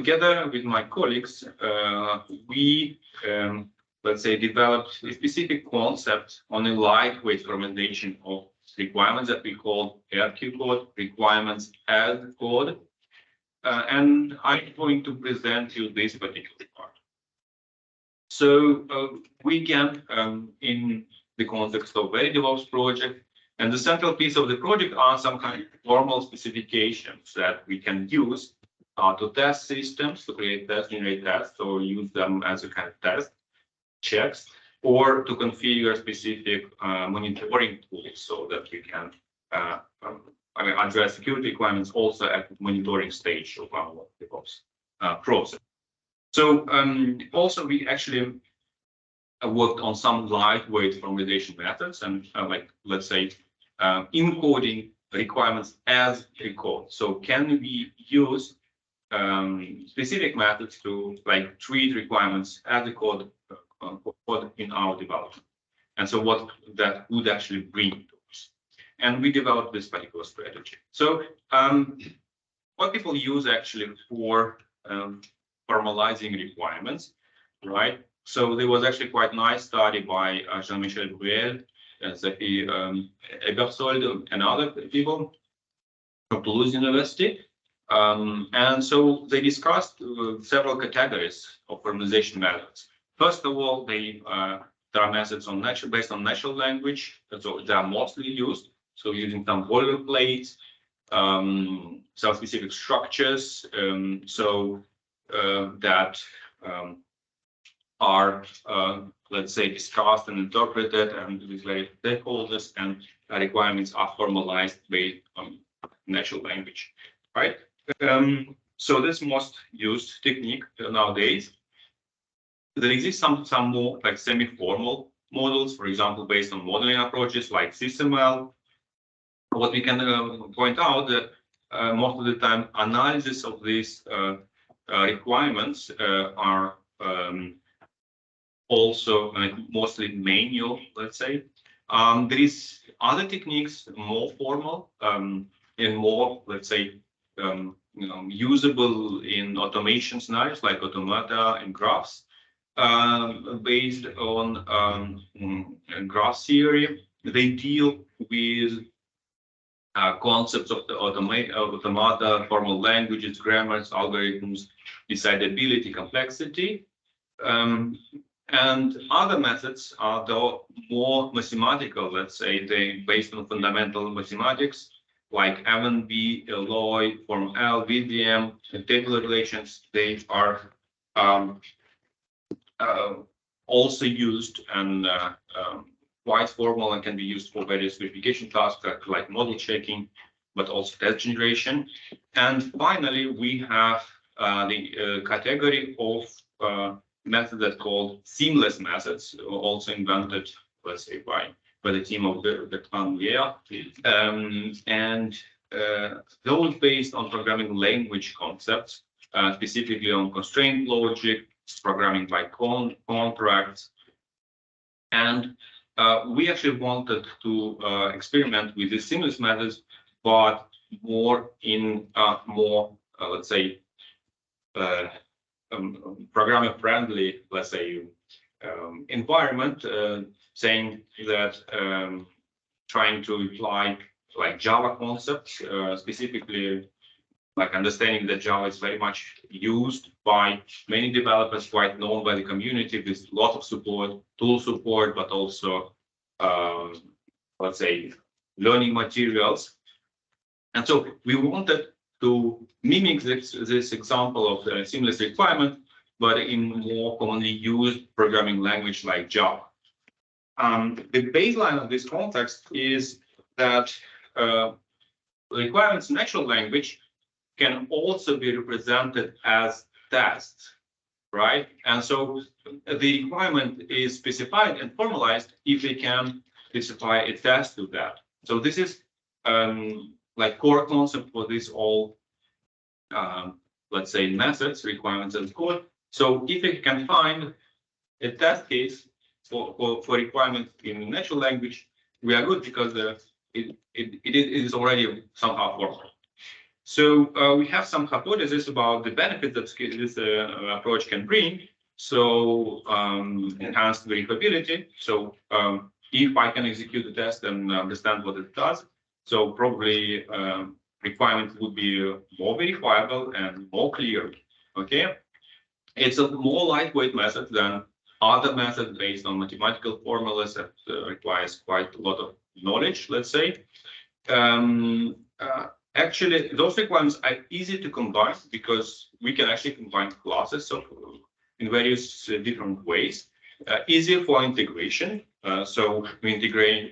together with my colleagues, we let's say developed a specific concept on a lightweight formalization of requirements that we call RQCODE, requirements as code. And I'm going to present you this particular part. So we can, in the context of very DevOps project, and the central piece of the project are some kind of formal specifications that we can use to test systems, to create tests, generate tests, or use them as a kind of test checks, or to configure specific monitoring tools so that we can address security requirements also at the monitoring stage of our DevOps process. So also we actually worked on some lightweight formalization methods and like, let's say, encoding requirements as a code. So can we use specific methods to like treat requirements as a code in our development? And so what that would actually bring to us. And we developed this particular strategy. So what people use actually for formalizing requirements, right? So there was actually quite nice study by Jean-Michel Bruel, Sophie Ebersold, and other people from Toulouse University. And so they discussed several categories of formalization methods. First of all, there are methods based on natural language, so they are mostly used. So using some boilerplates, some specific structures, that are, let's say, discussed and interpreted and with various stakeholders, and requirements are formalized based on natural language, right? So this most used technique nowadays. There exist some more like semi-formal models, for example, based on modeling approaches like SysML. What we can point out that most of the time analysis of these requirements are also mostly manual, let's say. There is other techniques, more formal and more, let's say, usable in automation scenarios like automata and graphs, based on graph theory. They deal with concepts of the automata, formal languages, grammars, algorithms, decidability, complexity. And other methods are though more mathematical, let's say, they based on fundamental mathematics like MNB, Alloy, Form L, VDM, and tabular relations. They are also used and quite formal and can be used for various verification tasks like model checking, but also test generation. And finally, we have the category of method that's called seamless methods, also invented, let's say, by the team of Bertrand Lier. And those based on programming language concepts, specifically on constraint logic, programming by contracts. And we actually wanted to experiment with these seamless methods, but more in let's say, programmer friendly, let's say, environment, saying that trying to apply like Java concepts, specifically like understanding that Java is very much used by many developers, quite known by the community with a lot of support, tool support, but also, let's say, learning materials. And so we wanted to mimic this example of a seamless requirement, but in more commonly used programming language like Java. The baseline of this context is that requirements in natural language can also be represented as tests, right? And so the requirement is specified and formalized if we can specify a test to that. So this is like core concept for this all, let's say, methods, requirements as code. So if we can find a test case for requirements in natural language, we are good because it is already somehow formal. So we have some hypotheses about the benefit that this approach can bring. So enhanced verifiability. So if I can execute the test and understand what it does, so probably requirement would be more verifiable and more clear. Okay, it's a more lightweight method than other methods based on mathematical formulas that requires quite a lot of knowledge, let's say. Actually, those requirements are easy to combine because we can actually combine classes in various different ways. Easier for integration, so we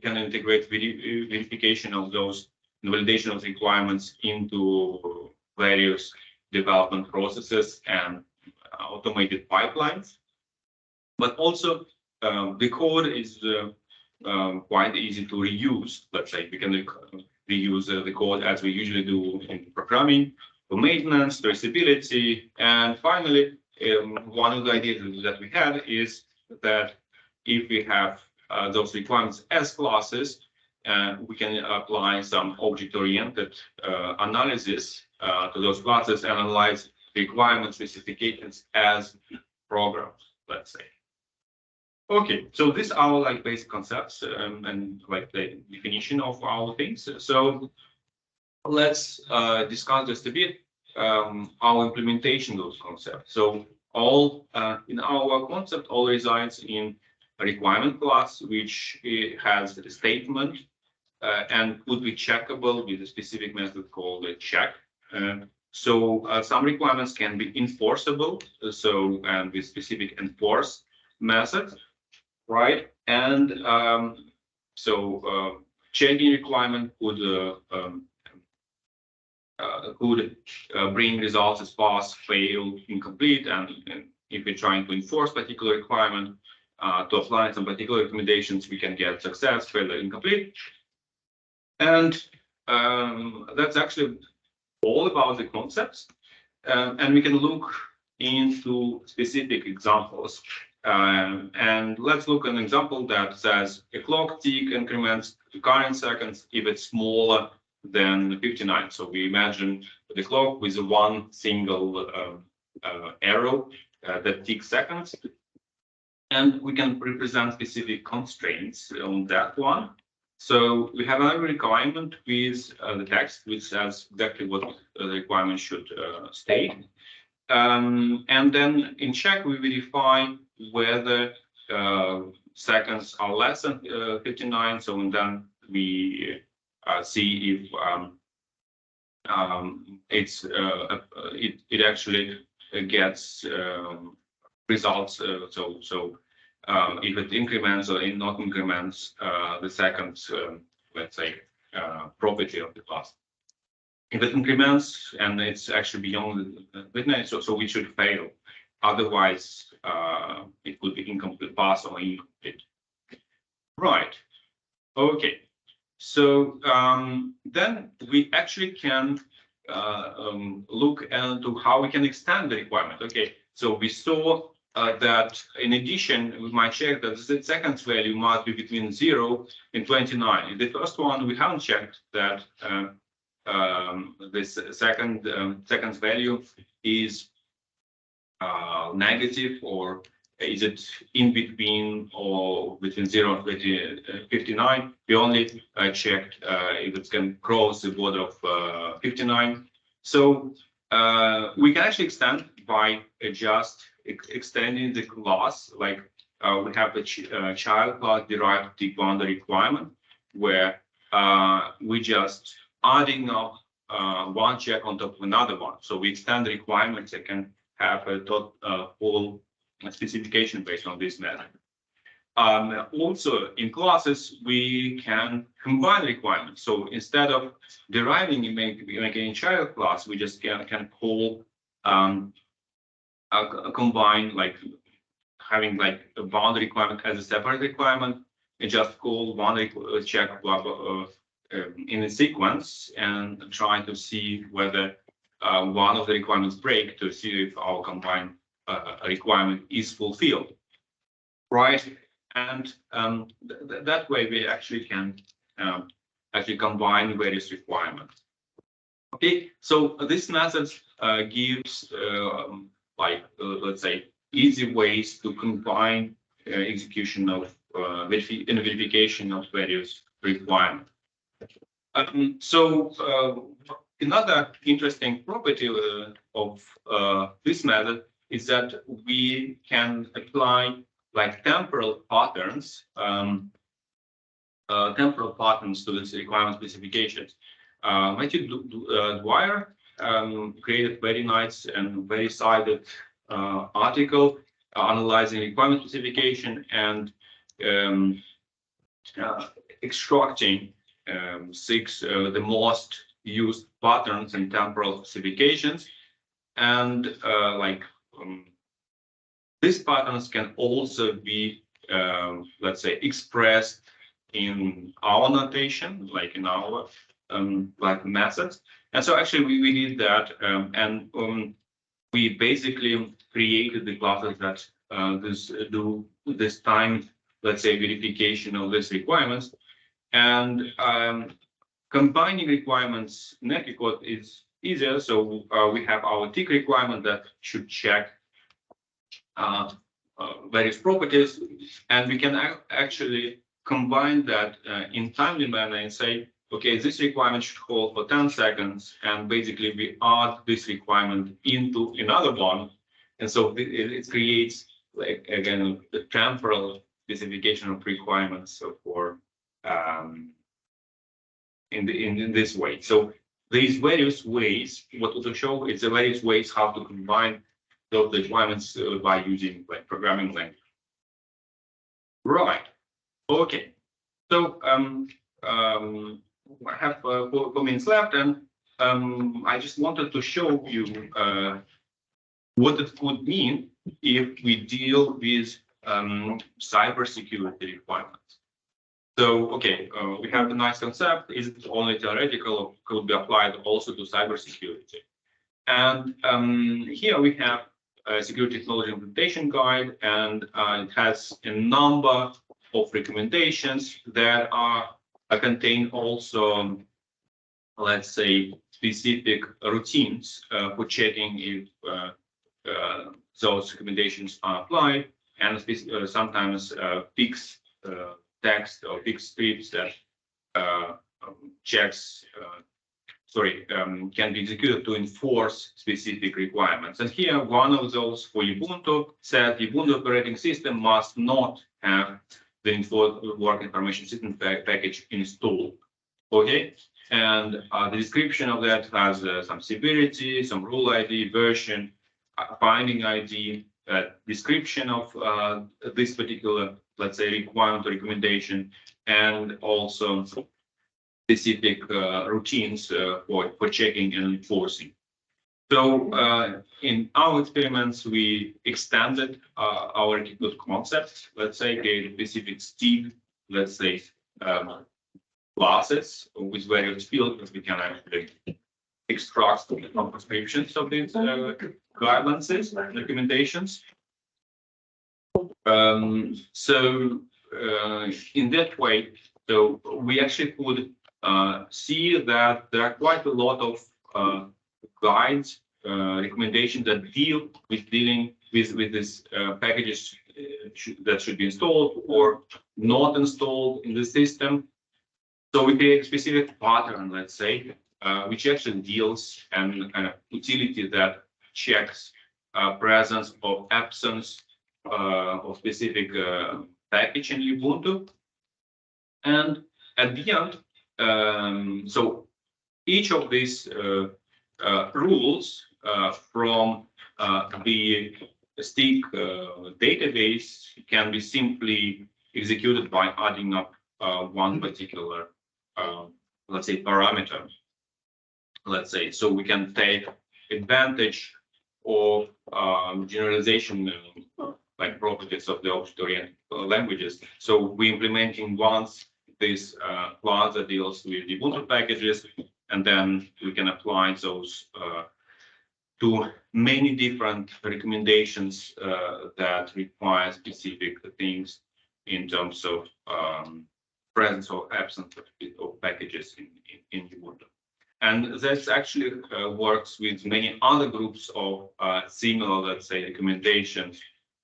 can integrate verification of those validation of requirements into various development processes and automated pipelines. But also, the code is quite easy to reuse. Let's say we can reuse the code as we usually do in programming, for maintenance, traceability, and finally, one of the ideas that we had is that if we have those requirements as classes, we can apply some object-oriented analysis to those classes and analyze requirement specifications as programs, let's say. Okay, so these are like basic concepts and like the definition of our things. So let's discuss just a bit our implementation of those concepts. So all in our concept all resides in a requirement class, which has a statement and could be checkable with a specific method called a check. So some requirements can be enforceable, so and with specific enforce method, right? And checking requirement could bring results as pass, fail, incomplete, and if we're trying to enforce particular requirement to apply some particular recommendations, we can get success, failure, incomplete. And that's actually all about the concepts. And we can look into specific examples. And let's look at an example that says a clock tick increments to current seconds if it's smaller than 59. So we imagine the clock with one single arrow that ticks seconds. And we can represent specific constraints on that one. So we have another requirement with the text, which says exactly what the requirement should state. And then in check, we verify whether seconds are less than 59. So and then we see if it actually gets results. If it increments or not increments the second, let's say, property of the class. If it increments and it's actually beyond the witness, so we should fail. Otherwise, it could be incomplete pass or incomplete. Right. Okay. So then we actually can look into how we can extend the requirement. Okay. So we saw that in addition, we might check that the second value must be between 0 and 29. In the first one, we haven't checked that this second value is negative, or is it in between or between 0 and 59. We only checked if it can cross the border of 59. So we can actually extend by just extending the class, like we have a child class derived tick boundary requirement, where we just adding up one check on top of another one. So we extend the requirements that can have a full specification based on this method. Also, in classes, we can combine requirements. So instead of deriving and making a child class, we just can call a combine, like having like a boundary requirement as a separate requirement, and just call one check in a sequence and try to see whether one of the requirements break to see if our combined requirement is fulfilled, right? And that way we actually can combine various requirements. Okay, so this method gives let's say easy ways to combine execution of verification of various requirements. Another interesting property of this method is that we can apply like temporal patterns to this requirement specifications. Matthew Dwyer created very nice and very cited article analyzing requirement specification and extracting six the most used patterns in temporal specifications, and these patterns can also be let's say expressed in our notation, like in our like methods. And so actually we did that, and we basically created the classes that do this time, let's say, verification of these requirements. And combining requirements in RQCODE is easier. So we have our tick requirement that should check various properties, and we can actually combine that in timely manner and say, okay, this requirement should hold for 10 seconds, and basically we add this requirement into another one, and so it creates, like, again, the temporal specification of requirements. So for in this way, so these various ways, what to show is the various ways how to combine those requirements by using like programming language. Right. Okay. So I have 4 minutes left, and I just wanted to show you what it could mean if we deal with cybersecurity requirements. So, okay, we have a nice concept. Is it only theoretical, or could be applied also to cybersecurity? And here we have a security technology implementation guide, and it has a number of recommendations that are contain also, let's say, specific routines for checking if those recommendations are applied, and sometimes fixed text or fixed scripts that can be executed to enforce specific requirements. And here, one of those for Ubuntu said Ubuntu operating system must not have the work information system package installed. Okay, and the description of that has some severity, some rule ID, version, binding ID, description of this particular, let's say, requirement or recommendation, and also specific routines for checking and enforcing. So in our experiments, we extended our RQCODE concept, let's say, create specific stick, let's say, classes with various fields that we can actually extract from prescriptions of these guidelines, recommendations. So in that way, so we actually could see that there are quite a lot of guides, recommendations that deal with this packages that should be installed or not installed in the system. So we create a specific pattern, let's say, which actually deals and kind of utility that checks presence or absence of specific package in Ubuntu. And at the end, so each of these rules from the stick database can be simply executed by adding up one particular, let's say, parameter. Let's say, so we can take advantage of generalization like properties of the object-oriented languages. So we're implementing once this class that deals with the Ubuntu packages, and then we can apply those to many different recommendations that require specific things in terms of presence or absence of packages in Ubuntu. And that actually works with many other groups of similar, let's say, recommendations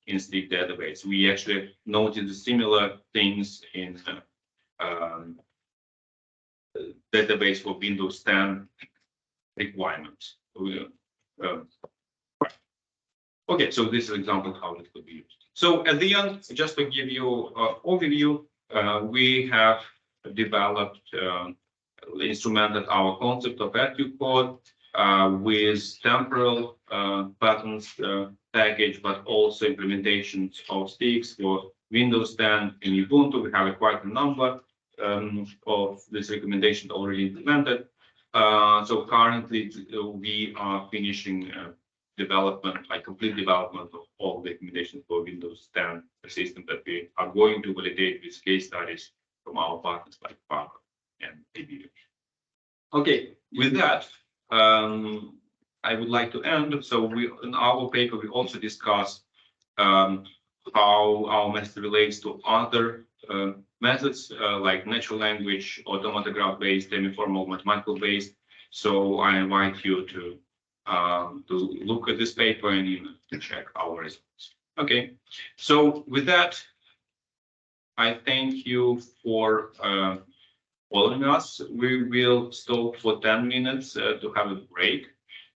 in Stick database. We actually noticed similar things in database for Windows 10 requirements. Okay, so this is an example how it could be used. So at the end, just to give you an overview, we have developed instrumented our concept of RQCODE with temporal patterns package, but also implementations of sticks for Windows 10 and Ubuntu. We have quite a number of these recommendations already implemented. So currently we are finishing development, like complete development of all the recommendations for Windows 10 system that we are going to validate with case studies from our partners like Parker and ABU. Okay, with that, I would like to end. So in our paper, we also discuss how our method relates to other methods like natural language, automata graph-based, semi-formal mathematical-based. So I invite you to look at this paper and to check our results. Okay, so with that, I thank you for following us. We will stop for 10 minutes to have a break.